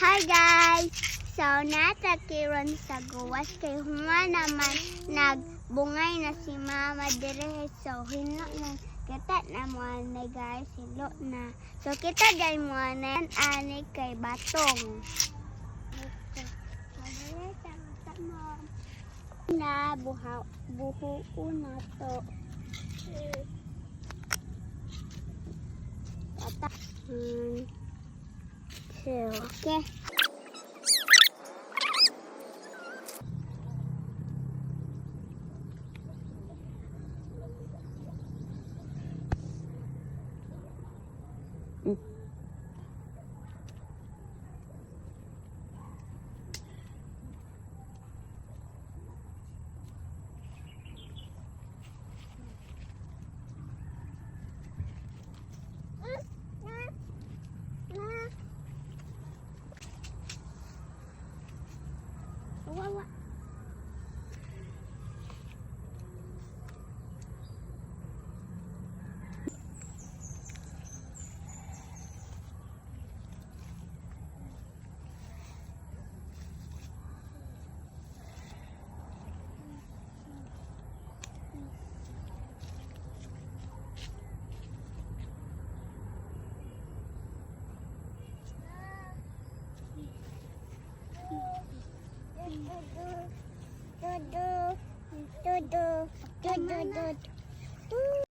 Hi guys! So, natakiron sa gawas kay Huma naman nagbungay na si Mama dire. So, hino na kita na mo na guys, hilo na. So, kita guys mo na ani kay Batong. Na buho na to. So, okay. Wawa. Do do do do do do do.